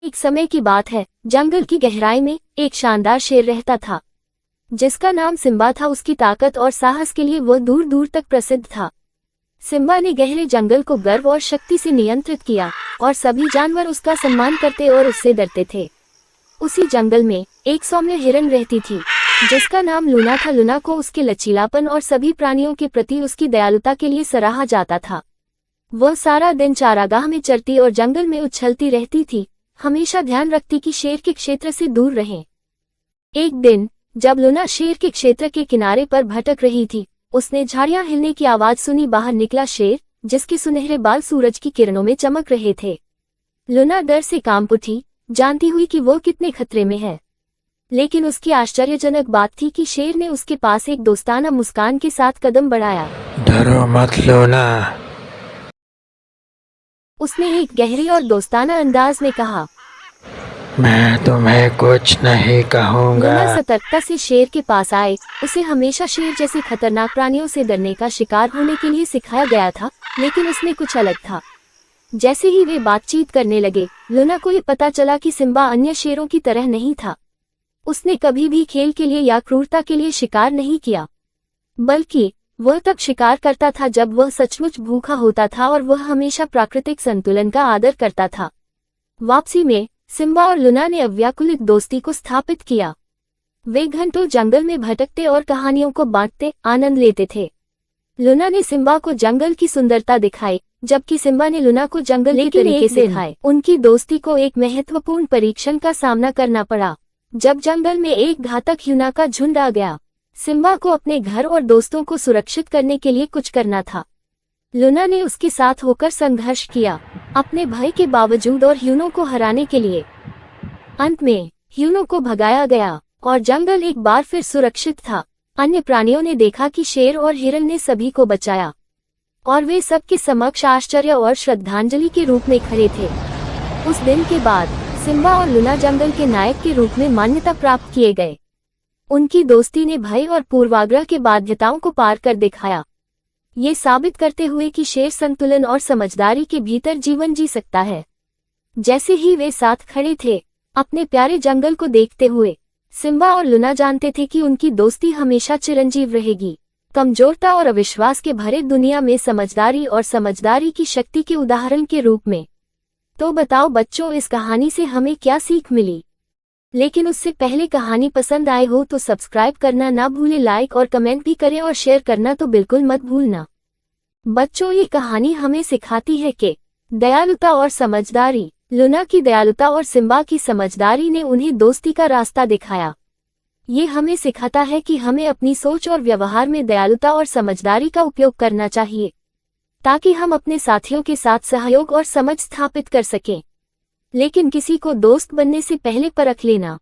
एक समय की बात है, जंगल की गहराई में एक शानदार शेर रहता था जिसका नाम सिम्बा था। उसकी ताकत और साहस के लिए वह दूर दूर तक प्रसिद्ध था। सिम्बा ने गहरे जंगल को गर्व और शक्ति से नियंत्रित किया और सभी जानवर उसका सम्मान करते और उससे डरते थे। उसी जंगल में एक सौम्य हिरन रहती थी जिसका नाम लूना था। लूना को उसके लचीलापन और सभी प्राणियों के प्रति उसकी दयालुता के लिए सराहा जाता था। वह सारा दिन चारागाह में चरती और जंगल में उछलती रहती थी, हमेशा ध्यान रखती कि शेर के क्षेत्र से दूर रहें। एक दिन जब लूना शेर के क्षेत्र के किनारे पर भटक रही थी, उसने झाड़ियां हिलने की आवाज सुनी। बाहर निकला शेर, जिसके सुनहरे बाल सूरज की किरणों में चमक रहे थे। लूना डर से कांप उठी, जानती हुई कि वो कितने खतरे में है। लेकिन उसकी आश्चर्यजनक बात थी कि शेर ने उसके पास एक दोस्ताना मुस्कान के साथ कदम बढ़ाया। डरो मत लूना, उसने एक गहरे और दोस्ताना अंदाज में कहा। मैं तुम्हें कुछ नहीं कहूँगा। लूना सतर्कता से शेर के पास आए। उसे हमेशा शेर जैसे खतरनाक प्राणियों से डरने का शिकार होने के लिए सिखाया गया था, लेकिन उसमें कुछ अलग था। जैसे ही वे बातचीत करने लगे, लूना को ये पता चला कि सिम्बा अन्य शेरों की तरह नहीं था। उसने कभी भी खेल के लिए या क्रूरता के लिए शिकार नहीं किया, बल्कि वह तब शिकार करता था जब वह सचमुच भूखा होता था और वह हमेशा प्राकृतिक संतुलन का आदर करता था। वापसी में सिम्बा और लूना ने अव्याकुलित दोस्ती को स्थापित किया। वे घंटों जंगल में भटकते और कहानियों को बांटते आनंद लेते थे। लूना ने सिम्बा को जंगल की सुंदरता दिखाई, जबकि सिम्बा ने लूना को जंगल के तरीके से दिखाए। उनकी दोस्ती को एक महत्वपूर्ण परीक्षण का सामना करना पड़ा, जब जंगल में एक घातक ह्यूना का झुंड आ गया। सिम्बा को अपने घर और दोस्तों को सुरक्षित करने के लिए कुछ करना था। लूना ने उसके साथ होकर संघर्ष किया, अपने भय के बावजूद और ह्यूनों को हराने के लिए। अंत में ह्यूनों को भगाया गया और जंगल एक बार फिर सुरक्षित था। अन्य प्राणियों ने देखा कि शेर और हिरन ने सभी को बचाया और वे सबके समक्ष आश्चर्य और श्रद्धांजलि के रूप में खड़े थे। उस दिन के बाद सिम्बा और लूना जंगल के नायक के रूप में मान्यता प्राप्त किए गए। उनकी दोस्ती ने भय और पूर्वाग्रह के बाध्यताओं को पार कर दिखाया, ये साबित करते हुए कि शेर संतुलन और समझदारी के भीतर जीवन जी सकता है। जैसे ही वे साथ खड़े थे, अपने प्यारे जंगल को देखते हुए, सिम्बा और लूना जानते थे कि उनकी दोस्ती हमेशा चिरंजीव रहेगी। कमजोरता और अविश्वास के भरे दुनिया में समझदारी और समझदारी की शक्ति के उदाहरण के रूप में। तो बताओ बच्चों, इस कहानी से हमें क्या सीख मिली? लेकिन उससे पहले कहानी पसंद आए हो तो सब्सक्राइब करना ना भूलें, लाइक और कमेंट भी करें और शेयर करना तो बिल्कुल मत भूलना। बच्चों, ये कहानी हमें सिखाती है कि दयालुता और समझदारी, लूना की दयालुता और सिम्बा की समझदारी ने उन्हें दोस्ती का रास्ता दिखाया। ये हमें सिखाता है कि हमें अपनी सोच और व्यवहार में दयालुता और समझदारी का उपयोग करना चाहिए, ताकि हम अपने साथियों के साथ सहयोग और समझ स्थापित कर सकें। लेकिन किसी को दोस्त बनने से पहले परख लेना।